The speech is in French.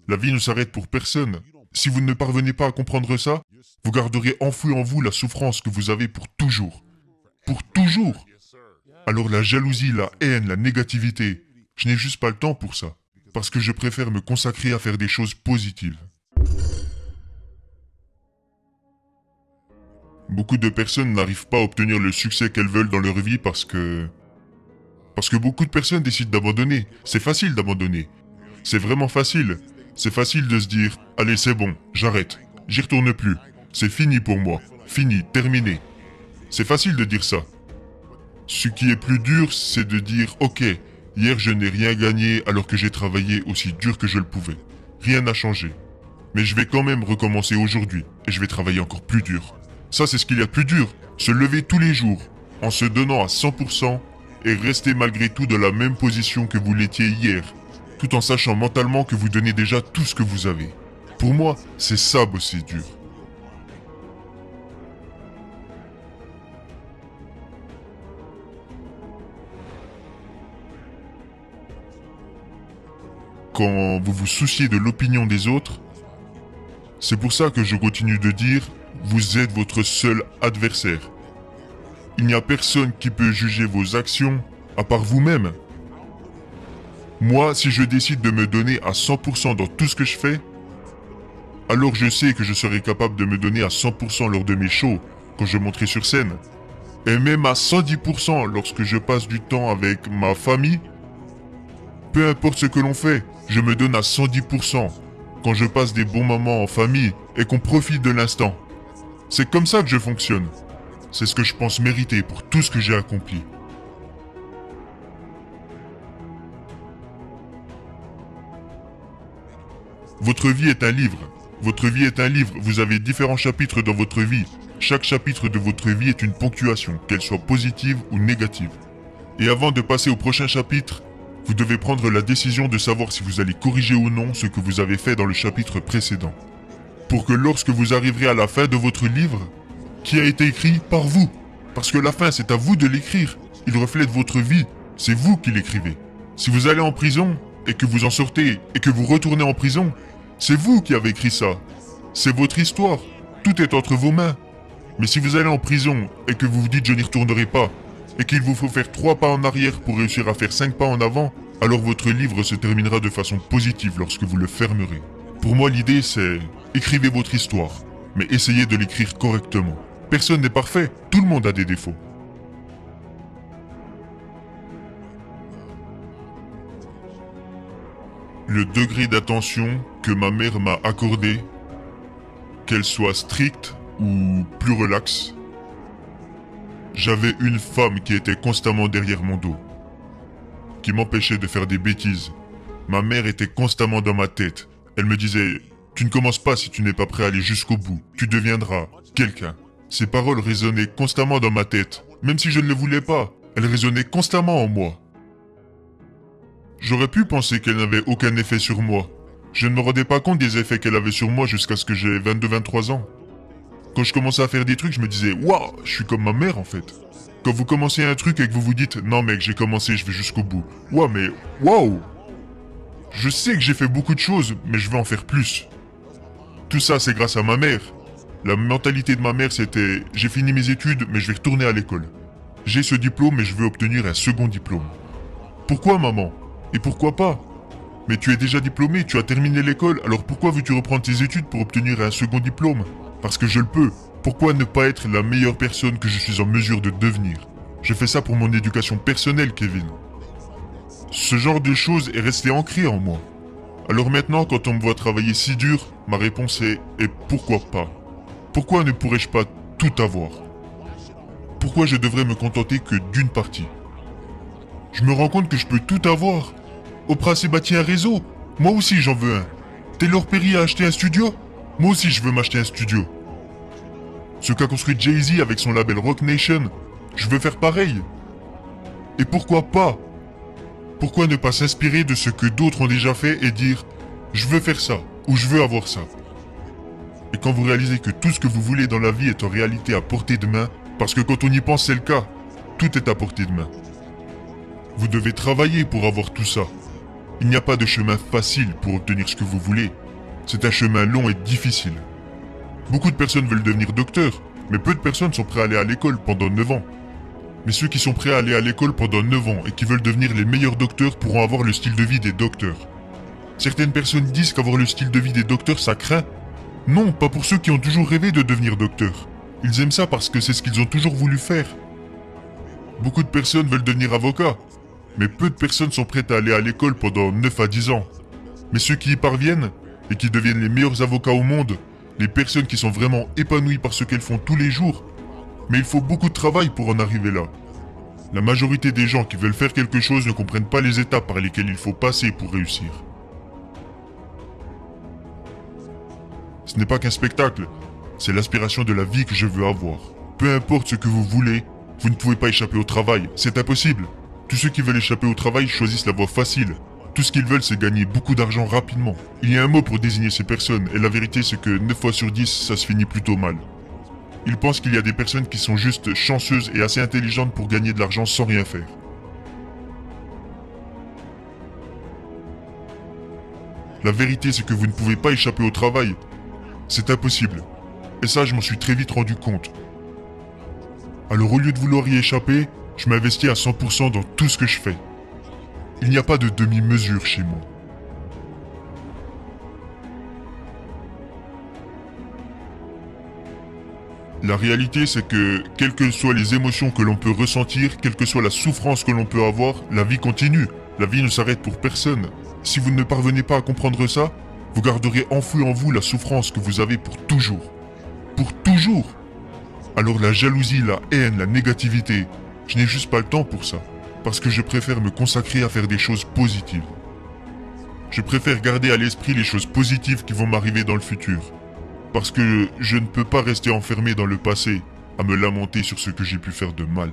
La vie ne s'arrête pour personne. Si vous ne parvenez pas à comprendre ça, vous garderez enfoui en vous la souffrance que vous avez pour toujours. Pour toujours. Alors la jalousie, la haine, la négativité, je n'ai juste pas le temps pour ça. Parce que je préfère me consacrer à faire des choses positives. Beaucoup de personnes n'arrivent pas à obtenir le succès qu'elles veulent dans leur vie parce que beaucoup de personnes décident d'abandonner. C'est facile d'abandonner. C'est vraiment facile. C'est facile de se dire « Allez, c'est bon, j'arrête. J'y retourne plus. C'est fini pour moi. Fini, terminé. » C'est facile de dire ça. Ce qui est plus dur, c'est de dire « Ok, hier je n'ai rien gagné alors que j'ai travaillé aussi dur que je le pouvais. Rien n'a changé. Mais je vais quand même recommencer aujourd'hui et je vais travailler encore plus dur. » Ça, c'est ce qu'il y a de plus dur. Se lever tous les jours, en se donnant à 100% et rester malgré tout dans la même position que vous l'étiez hier, tout en sachant mentalement que vous donnez déjà tout ce que vous avez. Pour moi, c'est ça bosser dur. Quand vous vous souciez de l'opinion des autres, c'est pour ça que je continue de dire « Vous êtes votre seul adversaire ». Il n'y a personne qui peut juger vos actions à part vous-même. Moi, si je décide de me donner à 100% dans tout ce que je fais, alors je sais que je serai capable de me donner à 100% lors de mes shows, quand je monterai sur scène. Et même à 110% lorsque je passe du temps avec ma famille. Peu importe ce que l'on fait, je me donne à 110% quand je passe des bons moments en famille et qu'on profite de l'instant. C'est comme ça que je fonctionne. C'est ce que je pense mériter pour tout ce que j'ai accompli. Votre vie est un livre. Votre vie est un livre. Vous avez différents chapitres dans votre vie. Chaque chapitre de votre vie est une ponctuation, qu'elle soit positive ou négative. Et avant de passer au prochain chapitre, vous devez prendre la décision de savoir si vous allez corriger ou non ce que vous avez fait dans le chapitre précédent. Pour que lorsque vous arriverez à la fin de votre livre, qui a été écrit par vous, parce que la fin c'est à vous de l'écrire, il reflète votre vie, c'est vous qui l'écrivez. Si vous allez en prison, et que vous en sortez, et que vous retournez en prison, c'est vous qui avez écrit ça. C'est votre histoire, tout est entre vos mains. Mais si vous allez en prison, et que vous vous dites je n'y retournerai pas, et qu'il vous faut faire 3 pas en arrière pour réussir à faire 5 pas en avant, alors votre livre se terminera de façon positive lorsque vous le fermerez. Pour moi, l'idée c'est, écrivez votre histoire, mais essayez de l'écrire correctement. Personne n'est parfait, tout le monde a des défauts. Le degré d'attention que ma mère m'a accordé, qu'elle soit stricte ou plus relaxe, j'avais une femme qui était constamment derrière mon dos, qui m'empêchait de faire des bêtises. Ma mère était constamment dans ma tête. Elle me disait « Tu ne commences pas si tu n'es pas prêt à aller jusqu'au bout. Tu deviendras quelqu'un. » Ces paroles résonnaient constamment dans ma tête. Même si je ne le voulais pas, elles résonnaient constamment en moi. J'aurais pu penser qu'elle n'avait aucun effet sur moi. Je ne me rendais pas compte des effets qu'elle avait sur moi jusqu'à ce que j'ai 22-23 ans. Quand je commençais à faire des trucs, je me disais « Waouh, je suis comme ma mère en fait. » Quand vous commencez un truc et que vous vous dites « Non mec, j'ai commencé, je vais jusqu'au bout. » Waouh, mais waouh! Je sais que j'ai fait beaucoup de choses, mais je veux en faire plus. Tout ça, c'est grâce à ma mère. La mentalité de ma mère, c'était « J'ai fini mes études, mais je vais retourner à l'école. J'ai ce diplôme, mais je veux obtenir un second diplôme. » Pourquoi, maman? Et pourquoi pas? Mais tu es déjà diplômé, tu as terminé l'école, alors pourquoi veux-tu reprendre tes études pour obtenir un second diplôme? Parce que je le peux. Pourquoi ne pas être la meilleure personne que je suis en mesure de devenir? Je fais ça pour mon éducation personnelle, Kevin. Ce genre de choses est resté ancré en moi. Alors maintenant, quand on me voit travailler si dur, ma réponse est « Et pourquoi pas? Pourquoi ne pourrais-je pas tout avoir? Pourquoi je devrais me contenter que d'une partie? Je me rends compte que je peux tout avoir. Oprah s'est bâti un réseau. Moi aussi j'en veux un. Taylor Perry a acheté un studio. Moi aussi je veux m'acheter un studio. Ce qu'a construit Jay-Z avec son label Roc Nation, je veux faire pareil. Et pourquoi pas? Pourquoi ne pas s'inspirer de ce que d'autres ont déjà fait et dire « Je veux faire ça » ou « Je veux avoir ça ». Et quand vous réalisez que tout ce que vous voulez dans la vie est en réalité à portée de main, parce que quand on y pense c'est le cas, tout est à portée de main. Vous devez travailler pour avoir tout ça. Il n'y a pas de chemin facile pour obtenir ce que vous voulez. C'est un chemin long et difficile. Beaucoup de personnes veulent devenir docteurs, mais peu de personnes sont prêtes à aller à l'école pendant 9 ans. Mais ceux qui sont prêts à aller à l'école pendant 9 ans et qui veulent devenir les meilleurs docteurs pourront avoir le style de vie des docteurs. Certaines personnes disent qu'avoir le style de vie des docteurs, ça craint. Non, pas pour ceux qui ont toujours rêvé de devenir docteurs. Ils aiment ça parce que c'est ce qu'ils ont toujours voulu faire. Beaucoup de personnes veulent devenir avocats, mais peu de personnes sont prêtes à aller à l'école pendant 9 à 10 ans. Mais ceux qui y parviennent, et qui deviennent les meilleurs avocats au monde, les personnes qui sont vraiment épanouies par ce qu'elles font tous les jours, mais il faut beaucoup de travail pour en arriver là. La majorité des gens qui veulent faire quelque chose ne comprennent pas les étapes par lesquelles il faut passer pour réussir. Ce n'est pas qu'un spectacle, c'est l'aspiration de la vie que je veux avoir. Peu importe ce que vous voulez, vous ne pouvez pas échapper au travail, c'est impossible. Tous ceux qui veulent échapper au travail choisissent la voie facile. Tout ce qu'ils veulent, c'est gagner beaucoup d'argent rapidement. Il y a un mot pour désigner ces personnes, et la vérité c'est que 9 fois sur 10, ça se finit plutôt mal. Ils pensent qu'il y a des personnes qui sont juste chanceuses et assez intelligentes pour gagner de l'argent sans rien faire. La vérité c'est que vous ne pouvez pas échapper au travail. C'est impossible. Et ça, je m'en suis très vite rendu compte. Alors au lieu de vouloir y échapper, je m'investis à 100% dans tout ce que je fais. Il n'y a pas de demi-mesure chez moi. La réalité, c'est que, quelles que soient les émotions que l'on peut ressentir, quelle que soit la souffrance que l'on peut avoir, la vie continue. La vie ne s'arrête pour personne. Si vous ne parvenez pas à comprendre ça, vous garderez enfoui en vous la souffrance que vous avez pour toujours. Pour toujours. Alors la jalousie, la haine, la négativité, je n'ai juste pas le temps pour ça. Parce que je préfère me consacrer à faire des choses positives. Je préfère garder à l'esprit les choses positives qui vont m'arriver dans le futur. Parce que je ne peux pas rester enfermé dans le passé, à me lamenter sur ce que j'ai pu faire de mal.